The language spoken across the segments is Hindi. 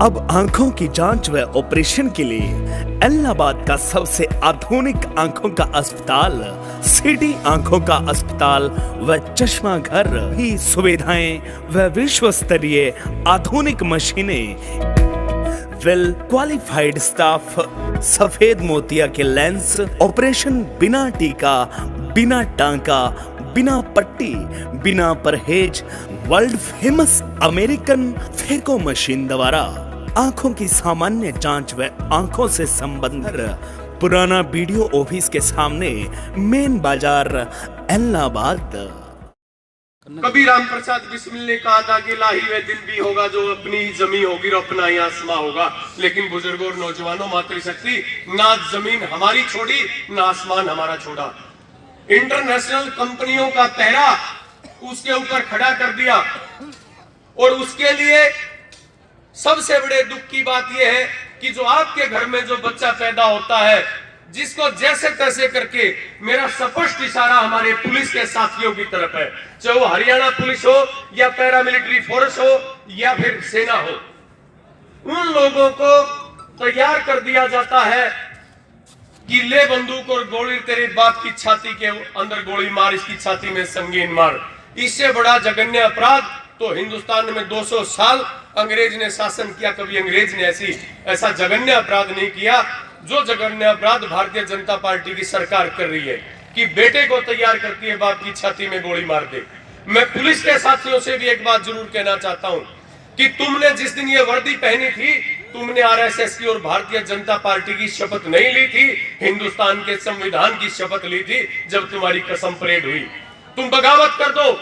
अब आंखों की जांच व ऑपरेशन के लिए इलाहाबाद का सबसे आधुनिक आंखों का अस्पताल सिटी आंखों का अस्पताल व चश्मा घर ही सुविधाएं व विश्व स्तरीय आधुनिक मशीनें, वेल क्वालिफाइड स्टाफ, सफेद मोतिया के लेंस, ऑपरेशन बिना टीका, बिना टांका, बिना पट्टी, बिना परहेज, world famous American phaco machine द्वारा आंखों की सामान्य जांच व आंखों से संबंधित पुराना वीडियो ऑफिस के सामने मेन बाजार इलाहाबाद। कभी राम प्रसाद बिस्मिल ने कहा था कि लाही वह दिन भी होगा जो अपनी ही जमी होगी और अपना ही आसमां होगा, लेकिन बुजुर्गों और नौजवानों, मातृशक्ति ना जमीन हमारी छोड़ी ना आसमान हमारा छोड़ा। इंटरनेशनल कंपनियों का पहरा उसके ऊपर खड़ा कर दिया और उसके लिए सबसे बड़े दुख की बात यह है कि जो आपके घर में जो बच्चा पैदा होता है, जिसको जैसे तैसे करके, मेरा स्पष्ट इशारा हमारे पुलिस के साथियों की तरफ है, चाहे वो हरियाणा पुलिस हो या पैरामिलिट्री फोर्स हो या फिर सेना हो, उन लोगों को तैयार कर दिया जाता है कि ले बंदूक और गोली तेरे बाप की छाती के अंदर गोली मार, इसकी छाती में संगीन मार। इससे बड़ा जघन्य अपराध तो हिंदुस्तान में 200 साल अंग्रेज ने शासन किया, कभी अंग्रेज ने ऐसा जघन्य अपराध नहीं किया जो जघन्य अपराध भारतीय जनता पार्टी की सरकार कर रही है कि बेटे को तैयार करती है बाप की छाती में गोली मार दे। मैं पुलिस के साथियों से भी एक बात जरूर कहना चाहता हूं कि तुमने जिस दिन ये वर्दी पहनी थी, तुमने आरएसएस की और भारतीय जनता पार्टी की शपथ नहीं ली थी, हिंदुस्तान के संविधान की शपथ ली थी। जब तुम्हारी कसम परेड हुई, तुम बगावत कर दो।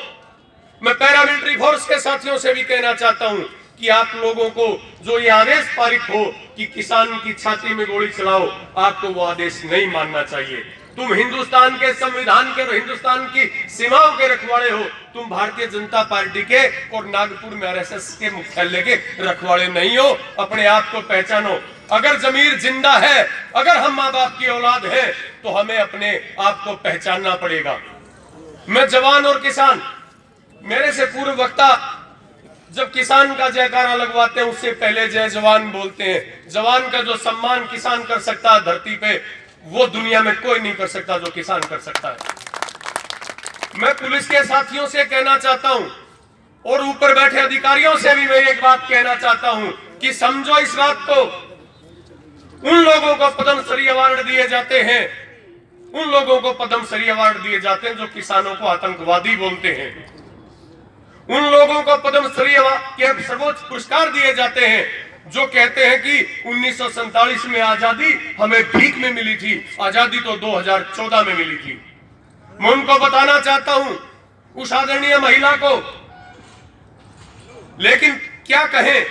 मैं पैरामिलिट्री फोर्स के साथियों से भी कहना चाहता हूं कि आप लोगों को जो ये आदेश पारित हो कि किसान की छाती में गोली चलाओ, आपको वो आदेश नहीं मानना चाहिए। तुम हिंदुस्तान के संविधान के और हिंदुस्तान की सीमाओं के रखवाले हो, तुम भारतीय जनता पार्टी के और नागपुर में आरएसएस के मुख्यालय के रखवाले नहीं हो। अपने आप को पहचानो। अगर जमीर जिंदा है, अगर हम माँ बाप की औलाद है, तो हमें अपने आप को पहचानना पड़ेगा। मैं जवान और किसान, मेरे से पूर्व वक्ता जब किसान का जयकारा लगवाते हैं उससे पहले जय जवान बोलते हैं। जवान का जो सम्मान किसान कर सकता है धरती पे, वो दुनिया में कोई नहीं कर सकता जो किसान कर सकता है। मैं पुलिस के साथियों से कहना चाहता हूं और ऊपर बैठे अधिकारियों से भी मैं एक बात कहना चाहता हूं कि समझो इस बात को। उन लोगों को पद्मश्री अवार्ड दिए जाते हैं, उन लोगों को पद्मश्री अवार्ड दिए जाते हैं जो किसानों को आतंकवादी बोलते हैं। उन लोगों को पद्मश्री के सर्वोच्च पुरस्कार दिए जाते हैं जो कहते हैं कि 1947 में आजादी हमें भीख में मिली थी, आजादी तो 2014 में मिली थी। मैं उनको बताना चाहता हूं, उस आदरणीय महिला को, लेकिन क्या कहें,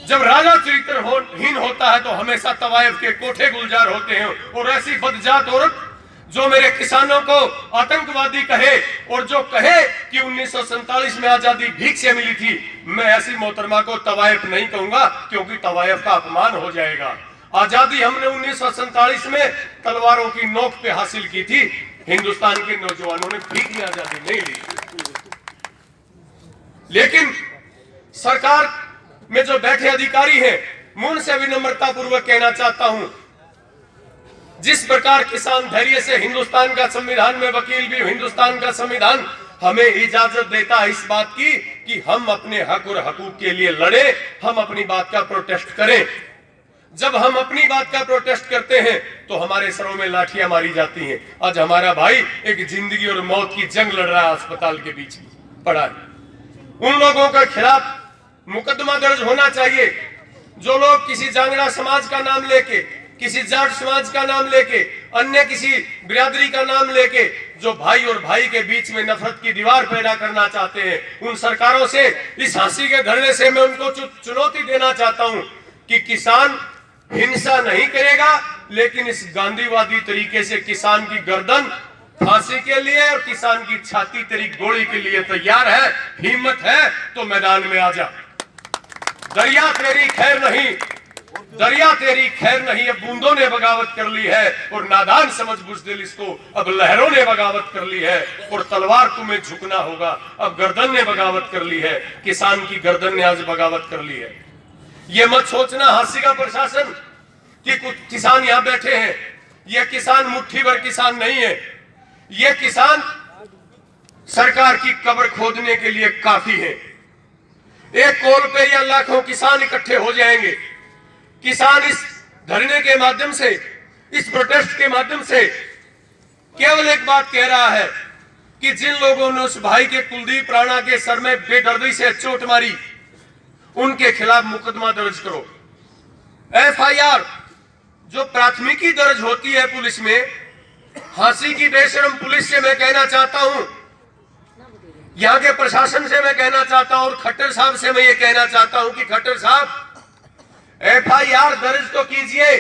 जब राजा चरित्रहीन होता है तो हमेशा तवायफ के कोठे गुलजार होते हैं। और ऐसी बदजात औरत जो मेरे किसानों को आतंकवादी कहे और जो कहे कि 1947 में आजादी भीख से मिली थी, मैं ऐसी मोहतरमा को तवायफ नहीं कहूंगा, क्योंकि तवायफ का अपमान हो जाएगा। आजादी हमने 1947 में तलवारों की नोक पे हासिल की थी। हिंदुस्तान के नौजवानों ने भीख की आजादी नहीं ली। लेकिन सरकार में जो बैठे अधिकारी हैं, मैं उनसे विनम्रता पूर्वक कहना चाहता हूं, जिस प्रकार किसान धैर्य से हिंदुस्तान का संविधान में वकील भी, हिंदुस्तान का संविधान हमें इजाजत देता है इस बात की कि हम अपने हक और हकूक के लिए लड़े, हम अपनी बात का प्रोटेस्ट करें। जब हम अपनी बात का प्रोटेस्ट करते हैं तो हमारे सरों में लाठियां मारी जाती हैं। आज हमारा भाई एक जिंदगी और मौत की जंग लड़ रहा है, अस्पताल के बीच में पड़ा है। उन लोगों के खिलाफ मुकदमा दर्ज होना चाहिए जो लोग किसी जांगड़ा समाज का नाम लेके, किसी जाट समाज का नाम लेके, अन्य किसी बिरादरी का नाम लेके जो भाई और भाई के बीच में नफरत की दीवार पैदा करना चाहते हैं, उन सरकारों से, इस हंसी के धरने से मैं उनको चुनौती देना चाहता हूं कि किसान हिंसा नहीं करेगा, लेकिन इस गांधीवादी तरीके से किसान की गर्दन फांसी के लिए और किसान की छाती तेरी गोली के लिए तैयार है। हिम्मत है तो मैदान में आ जा। दरिया तेरी खैर नहीं, दरिया तेरी खैर नहीं, अब बूंदों ने बगावत कर ली है और नादान समझ बुज़दिल इसको अब लहरों ने बगावत कर ली है और तलवार तुम्हें झुकना होगा। अब गर्दन ने बगावत कर ली है, किसान की गर्दन ने आज बगावत कर ली है। ये मत सोचना हंसेगा प्रशासन कि कुछ किसान यहां बैठे हैं। ये किसान मुट्ठी भर किसान नहीं है। ये किसान सरकार की कब्र खोदने के लिए काफी है। एक कॉल पे या लाखों किसान इकट्ठे हो जाएंगे। किसान इस धरने के माध्यम से, इस प्रोटेस्ट के माध्यम से केवल एक बात कह रहा है कि जिन लोगों ने उस भाई के कुलदीप राणा के सर में बेदर्दी से चोट मारी, उनके खिलाफ मुकदमा दर्ज करो। एफआईआर जो प्राथमिकी दर्ज होती है पुलिस में, फांसी की बेशरम पुलिस से मैं कहना चाहता हूं, यहां के प्रशासन से मैं कहना चाहता हूं और खट्टर साहब से मैं ये कहना चाहता हूं कि खट्टर साहब एफआईआर दर्ज तो कीजिए,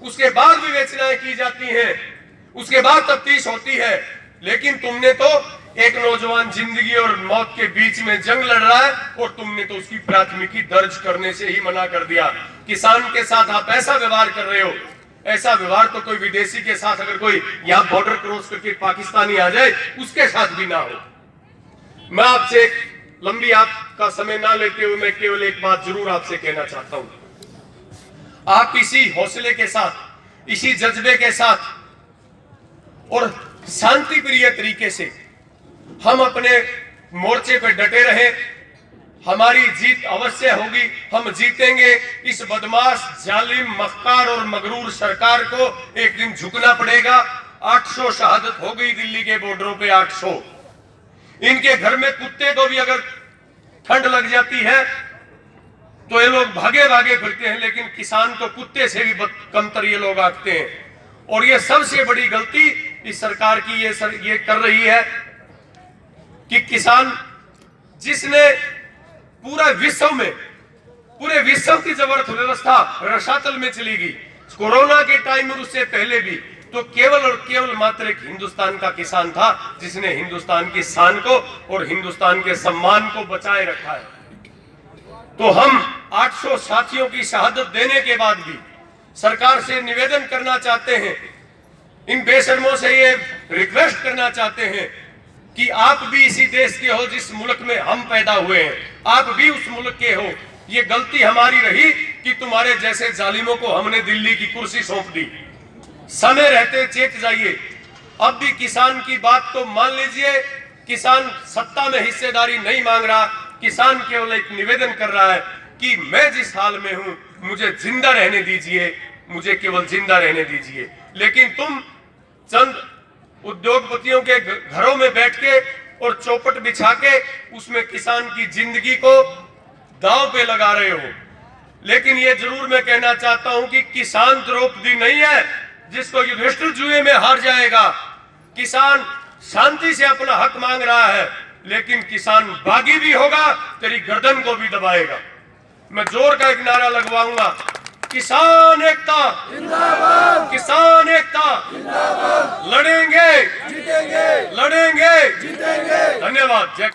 उसके बाद विवेचनाएं की जाती हैं, उसके बाद तफ्तीश होती है। लेकिन तुमने तो एक नौजवान जिंदगी और मौत के बीच में जंग लड़ रहा है और तुमने तो उसकी प्राथमिकी दर्ज करने से ही मना कर दिया। किसान के साथ आप ऐसा व्यवहार कर रहे हो, ऐसा व्यवहार तो कोई विदेशी के साथ, अगर कोई यहां बॉर्डर क्रॉस करके पाकिस्तानी आ जाए उसके साथ भी ना हो। मैं आपसे एक लंबी आपका समय ना लेते हुए मैं केवल एक बात जरूर आपसे कहना चाहता हूं। आप इसी हौसले के साथ, इसी जज्बे के साथ और शांति प्रिय तरीके से हम अपने मोर्चे पर डटे रहे। हमारी जीत अवश्य होगी, हम जीतेंगे। इस बदमाश, जालिम, मक्कार और मगरूर सरकार को एक दिन झुकना पड़ेगा। 800 शहादत हो गई दिल्ली के बॉर्डरों पे, 800। इनके घर में कुत्ते को भी अगर ठंड लग जाती है तो ये लोग भागे भागे फिरते हैं, लेकिन किसान को कुत्ते से भी कमतर ये लोग आते हैं। और ये सबसे बड़ी गलती इस सरकार की ये कर रही है कि किसान, जिसने पूरे विश्व की जब अर्थव्यवस्था रसातल में चली गई कोरोना के टाइम में, उससे पहले भी, तो केवल और केवल मात्र एक हिंदुस्तान का किसान था जिसने हिंदुस्तान की शान को और हिंदुस्तान के सम्मान को बचाए रखा है। तो हम 800 साथियों की शहादत देने के बाद भी सरकार से निवेदन करना चाहते हैं, इन बेशर्मों से ये रिक्वेस्ट करना चाहते हैं कि आप भी इसी देश के हो जिस मुल्क में हम पैदा हुए हैं, आप भी उस मुल्क के हो। ये गलती हमारी रही कि तुम्हारे जैसे जालिमों को हमने दिल्ली की कुर्सी सौंप दी। समय रहते चेत जाइए। अब भी किसान की बात को मान लीजिए। किसान सत्ता में हिस्सेदारी नहीं मांग रहा, किसान केवल एक निवेदन कर रहा है कि मैं जिस हाल में हूं मुझे जिंदा रहने दीजिए, मुझे केवल जिंदा रहने दीजिए। लेकिन तुम चंद उद्योगपतियों के घरों में बैठ के और चौपट बिछा के उसमें किसान की जिंदगी को दांव पे लगा रहे हो। लेकिन ये जरूर मैं कहना चाहता हूं कि किसान द्रौपदी नहीं है जिसको युधिष्ठिर जुए में हार जाएगा। किसान शांति से अपना हक मांग रहा है, लेकिन किसान बागी भी होगा, तेरी गर्दन को भी दबाएगा। मैं जोर का एक नारा लगवाऊंगा, किसान एकता जिंदाबाद, किसान एकता जिंदाबाद, लड़ेंगे जीतेंगे, लड़ेंगे जीतेंगे। धन्यवाद। जय